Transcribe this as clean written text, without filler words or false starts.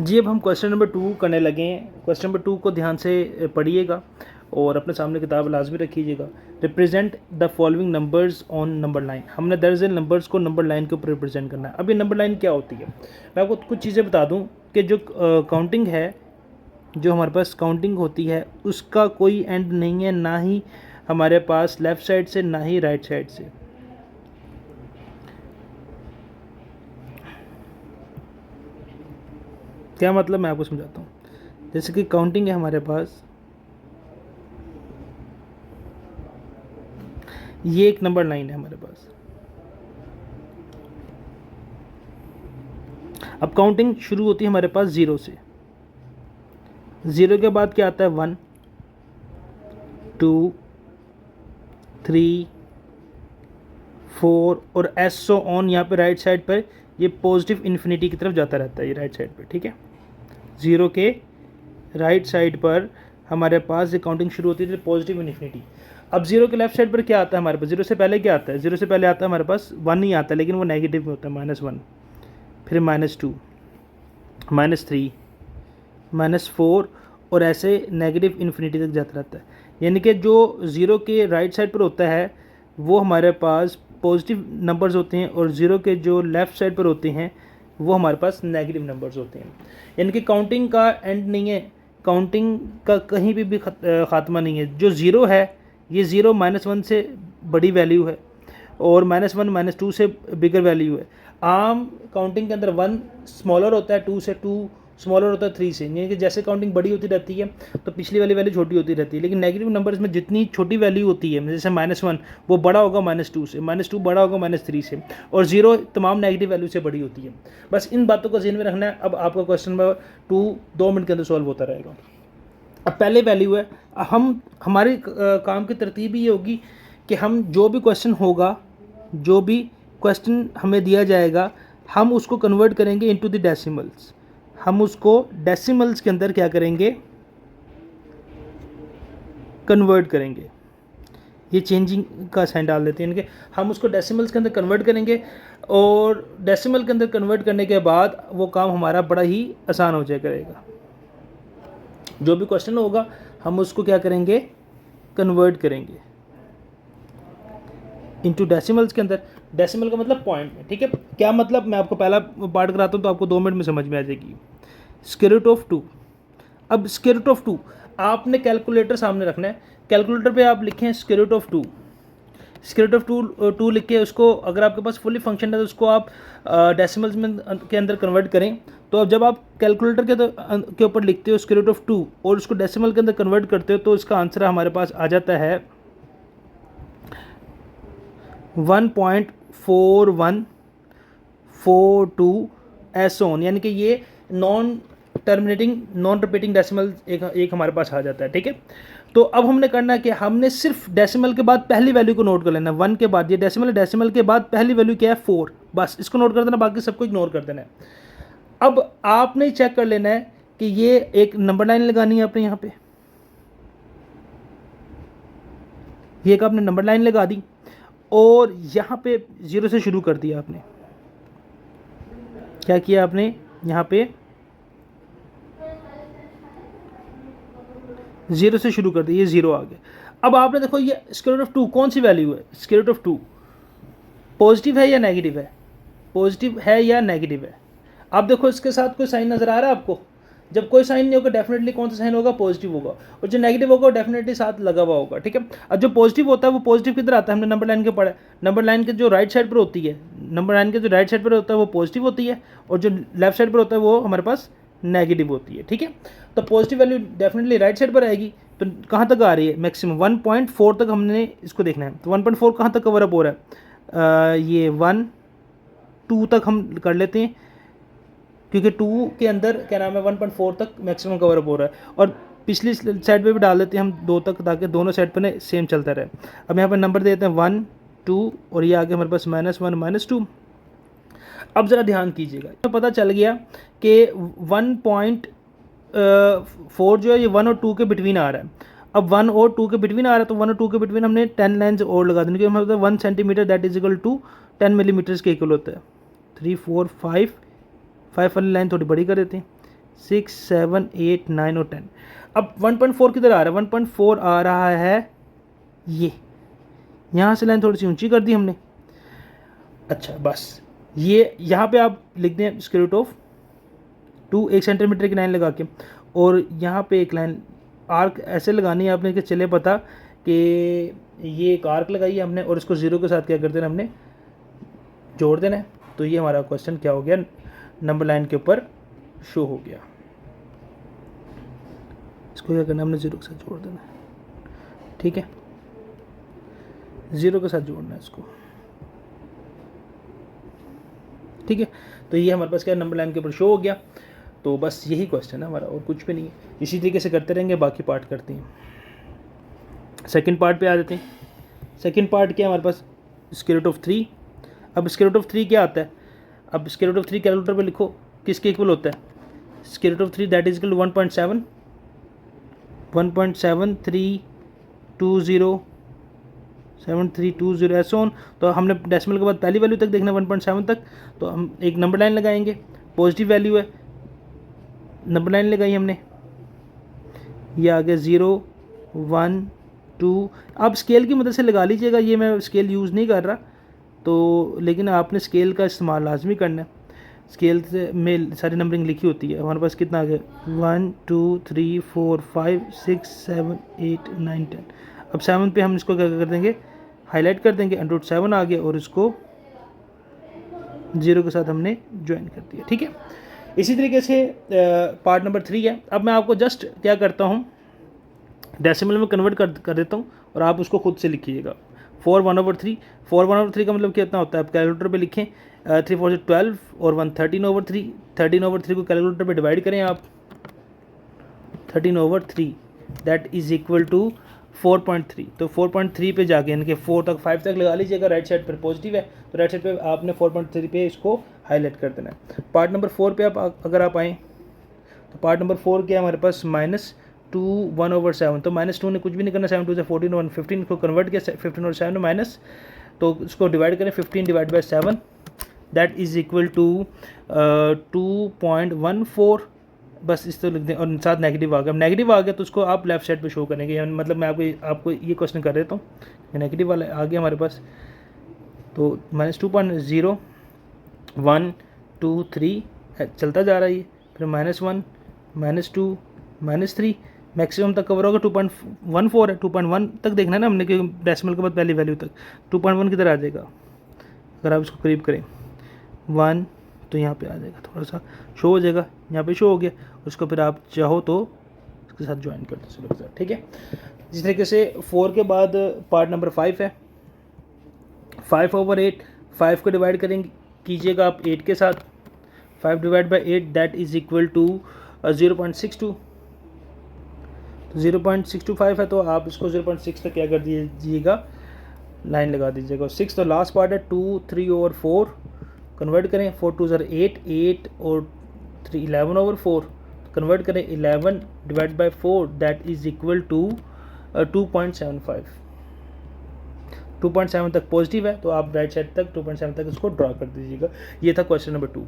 जी, अब हम question number 2 करने लगे हैं। क्वेश्चन नंबर 2 को ध्यान से पढ़िएगा और अपने सामने किताब लाजमी रखिएगा। Represent the following numbers on number line. हमने दर्जन नंबर्स को नंबर लाइन के ऊपर रिप्रेजेंट करना है। अब ये नंबर लाइन क्या होती है, मैं आपको कुछ चीज़ें बता दूं कि जो काउंटिंग है, जो हमारे पास काउंटिंग होती है, उसका कोई एंड नहीं है, ना ही हमारे पास लेफ़्ट साइड से ना ही राइट साइड से। क्या मतलब, मैं आपको समझाता हूँ। जैसे कि काउंटिंग है हमारे पास, ये एक नंबर लाइन है हमारे पास। अब काउंटिंग शुरू होती है हमारे पास 0 से। 0 के बाद क्या आता है, 1 2 3 4 और एसो ऑन। यहाँ पे राइट साइड पर ये पॉजिटिव इन्फिनिटी की तरफ जाता रहता है, ये राइट साइड पे, ठीक है। 0 के राइट साइड पर हमारे पास ये काउंटिंग शुरू होती है पॉजिटिव इन्फिनिटी। अब 0 के लेफ्ट साइड पर क्या आता है हमारे पास, 0 से पहले क्या आता है, 0 से पहले आता है हमारे पास 1 ही आता है, लेकिन वो नेगेटिव में होता है, -1, फिर -2, -3, -4 और ऐसे नेगेटिव इन्फिनिटी तक जाता रहता है। यानी कि जो 0 के राइट साइड पर होता है वो हमारे पास पॉजिटिव नंबर्स होते हैं, और 0 के जो लेफ़्ट साइड पर होते हैं वो हमारे पास नेगेटिव नंबर्स होते हैं। यानी कि काउंटिंग का एंड नहीं है, काउंटिंग का कहीं भी ख़ात्मा नहीं है। जो 0 है, ये 0 -1 से बड़ी वैल्यू है और -1 -2 से बिगर वैल्यू है। आम काउंटिंग के अंदर 1 स्मॉलर होता है 2 से, 2 स्मॉलर होता है 3 से। यानी कि जैसे काउंटिंग बड़ी होती रहती है तो पिछली वाली वैल्यू छोटी होती रहती है। लेकिन नेगेटिव नंबर्स में जितनी छोटी वैल्यू होती है, जैसे -1 वो बड़ा होगा -2 से, -2 बड़ा होगा -3 से, और 0 तमाम नेगेटिव वैल्यू से बड़ी होती है। बस इन बातों को ज़हन में रखना है। अब आपका क्वेश्चन नंबर 2 2 मिनट के अंदर सॉल्व होता रहेगा। अब पहले वैल्यू है, हमारी काम की तरतीब ये होगी कि हम जो भी क्वेश्चन होगा, जो भी क्वेश्चन हमें दिया जाएगा, हम उसको कन्वर्ट करेंगे इनटू द डेसिमल्स। हम उसको डेसिमल्स के अंदर क्या करेंगे, कन्वर्ट करेंगे। ये चेंजिंग का साइन डाल देते हैं, यानी कि हम उसको डेसिमल्स के अंदर कन्वर्ट करेंगे, और डेसिमल के अंदर कन्वर्ट करने के बाद वो काम हमारा बड़ा ही आसान हो जाया करेगा। जो भी क्वेश्चन होगा हम उसको क्या करेंगे, कन्वर्ट करेंगे इनटू डेसिमल्स के अंदर। डेसिमल का मतलब पॉइंट में, ठीक है। क्या मतलब, मैं आपको पहला पार्ट कराता हूँ तो आपको 2 मिनट में समझ में आ जाएगी। Square root of 2। अब स्क्वायर रूट ऑफ 2 आपने कैलकुलेटर सामने रखना है। कैलकुलेटर पे आप लिखें square root of 2। Square root of 2 लिख के उसको, अगर आपके पास फुली फंक्शन है तो उसको आप डेसिमल्स में के अंदर कन्वर्ट करें। तो अब जब आप कैलकुलेटर के ऊपर लिखते हो स्क्वायर रूट ऑफ 2 और उसको डेसिमल के अंदर कन्वर्ट करते हो, तो इसका आंसर हमारे पास आ जाता है 1.4142 एसोन। यानी कि ये non terminating non repeating decimal एक हमारे पास आ जाता है, ठीक है। तो अब हमने करना है कि हमने सिर्फ डेसिमल के बाद पहली वैल्यू को नोट कर लेना है। 1 के बाद ये डेसिमल है, डेसिमल के बाद पहली वैल्यू क्या है, 4, बस इसको नोट कर देना, बाकी सबको इग्नोर कर देना है। अब आपने चेक कर लेना है कि ये एक नंबर लाइन लगानी है आपने यहाँ पे, ये एक आपने नंबर लाइन लगा दी, और यहाँ पे 0 से शुरू कर दिया आपने। क्या किया आपने, यहाँ पे 0 से शुरू कर दिया, ये 0 आ गया। अब आपने देखो ये स्क्वायर रूट ऑफ 2 कौन सी वैल्यू है, स्क्वायर रूट ऑफ 2 पॉजिटिव है या नेगेटिव है, पॉजिटिव है या नेगेटिव है। आप देखो इसके साथ कोई साइन नज़र आ रहा है आपको, जब कोई साइन नहीं होगा डेफिनेटली कौन सा साइन होगा, पॉजिटिव होगा, और जो नेगेटिव होगा डेफिनेटली साथ लगा हुआ होगा, ठीक है। अब जो पॉजिटिव होता है वो पॉजिटिव किधर आता है, हमने नंबर लाइन के पढ़ा है। नंबर लाइन के जो राइट साइड पर होती है, नंबर लाइन के जो राइट साइड पर होता है वो पॉजिटिव होती है, और जो लेफ्ट साइड पर होता है वो हमारे पास नेगेटिव होती है, ठीक है। तो positive value definitely right side पर आएगी। तो कहाँ तक आ रही है, मैक्सिमम 1.4 तक हमने इसको देखना है। तो 1.4 कहाँ तक कवर अप हो रहा है, ये 1 2 तक हम कर लेते हैं, क्योंकि 2 के अंदर क्या नाम है 1.4 तक मैक्सिमम कवर अप हो रहा है, और पिछली साइड पे भी डाल देते हैं हम 2 तक, ताकि दोनों साइड पे ना सेम चलता रहे। अब यहाँ पर नंबर देते हैं 1 2 और ये आगे हमारे पास -1 -2। अब ज़रा ध्यान कीजिएगा, तो पता चल गया कि 1.4 जो है ये 1 और 2 के बिटवीन आ रहा है। अब 1 और 2 के बिटवीन आ रहा है, तो 1 और 2 के बिटवीन हमने 10 लाइन्स और लगा देनी, क्योंकि हमारे पास 1 centimetre that is equal to 10 millimetres के इक्वल होता है। 3 4 5 वाली लाइन थोड़ी बड़ी कर देते हैं, 6, 7, 8, 9 और 10। अब 1.4 किधर आ रहा है? 1.4 आ रहा है ये, यहाँ से लाइन थोड़ी सी ऊंची कर दी हमने। अच्छा बस ये यहाँ पे आप लिख दें स्क्वायर रूट ऑफ 2, 1 सेंटीमीटर की लाइन लगा के, और यहाँ पे एक लाइन आर्क ऐसे लगानी है आपने कि चले पता कि ये एक आर्क लगाई है हमने, और इसको ज़ीरो के साथ क्या कर देना हमने, जोड़ देना है। तो ये हमारा क्वेश्चन क्या हो गया, नंबर लाइन के ऊपर शो हो गया। इसको क्या करना, हमने ज़ीरो के साथ जोड़ देना है, ठीक है, ज़ीरो के साथ जोड़ना है इसको, ठीक है। तो ये हमारे पास क्या नंबर लाइन के ऊपर शो हो गया। तो बस यही क्वेश्चन है हमारा, और कुछ भी नहीं है। इसी तरीके से करते रहेंगे, बाकी पार्ट करते हैं। सेकंड पार्ट पे आ जाते हैं। सेकंड पार्ट क्या है हमारे पास, स्क्वायर रूट ऑफ 3। अब स्क्वायर रूट ऑफ 3 क्या आता है? अब स्क्वायर रूट ऑफ 3 कैलकुलेटर पे लिखो, किसके इक्वल होता है? Square root of 3 that is equal 1.7 1.7320 ऐसा ऑन। तो हमने डेसिमल के बाद पहली वैल्यू तक देखना 1.7 तक, तो हम एक नंबर लाइन लगाएंगे, पॉजिटिव वैल्यू है, नंबर लाइन लगाई हमने, ये आ गया 0, 1, 2। आप स्केल की मदद से लगा लीजिएगा, ये मैं स्केल यूज़ नहीं कर रहा तो, लेकिन आपने स्केल का इस्तेमाल लाजमी करना है। स्केल से में सारी नंबरिंग लिखी होती है। हमारे पास कितना आ गया, 1, 2, 3, 4, 5, 6, 7, 8, 9, 10। अब 7 पे हम इसको क्या कर देंगे, हाईलाइट कर देंगे, √7 आ गया, और इसको 0 के साथ हमने ज्वाइन कर दिया, ठीक है। इसी तरीके से पार्ट नंबर 3 है। अब मैं आपको जस्ट क्या करता हूँ, डेसिमल में कन्वर्ट कर देता हूँ, और आप उसको खुद से लिखिएगा। 4 1/3, 4 1/3 का मतलब कितना होता है, आप कैलकुलेटर पे लिखें, 3 4 से 12 और 1 13/3। 13/3 को कैलकुलेटर पे डिवाइड करें आप, 13/3 दैट इज इक्वल टू 4.3। तो 4.3 पे जाके इनके 4 तक 5 तक लगा लीजिएगा, राइट साइड पर पॉजिटिव है, तो राइट साइड पे आपने 4.3 पे इसको हाईलाइट कर देना है। पार्ट नंबर 4 पे आप अगर आप आएँ, तो पार्ट नंबर 4 क्या है हमारे पास, -2 1/7। तो -2 ने कुछ भी नहीं करना, 7 2 से 14 1 15 को कन्वर्ट किया, 15 और 7 में माइनस, तो इसको डिवाइड करें, 15 divide by 7 that is equal to 2.14। बस इस तो लिख दें, और साथ नेगेटिव आ गया। नेगेटिव आ गया तो उसको आप लेफ्ट साइड पे शो करेंगे, मतलब मैं आपको ये क्वेश्चन कर देता हूँ, नेगेटिव वाला आ गया हमारे पास, तो -2.0 1 2 3 चलता जा रहा है ये, फिर -1 -2 -3 मैक्सिमम तक कवर होगा, 2.14 है, 2.1 तक देखना है ना हमने, कि डेसिमल के बाद पहली वैल्यू तक 2.1 किधर आ जाएगा, अगर आप इसको करीब करें 1 तो यहाँ पे आ जाएगा, थोड़ा सा शो हो जाएगा, यहाँ पे शो हो गया, उसको फिर आप चाहो तो इसके साथ ज्वाइन कर दो, ठीक है। जिस तरीके से 4 के बाद पार्ट नंबर 5 है, 5/8, 5 को डिवाइड करेंगे कीजिएगा आप 8 के साथ, 5 divide by 8 that is equal to 0.62। 0.625 है, तो आप इसको 0.6 तक क्या कर दीजिएगा, लाइन लगा दीजिएगा। 6 तो लास्ट पार्ट है, 2 3 और 4 कन्वर्ट करें, 4 2 ज़र 8, 8 और 3 11/4 कन्वर्ट करें, 11 divide by 4 that is equal to 2.75। 2.7 तक पॉजिटिव है, तो आप राइट साइड तक 2.7 तक इसको ड्रा कर दीजिएगा। ये था क्वेश्चन नंबर 2।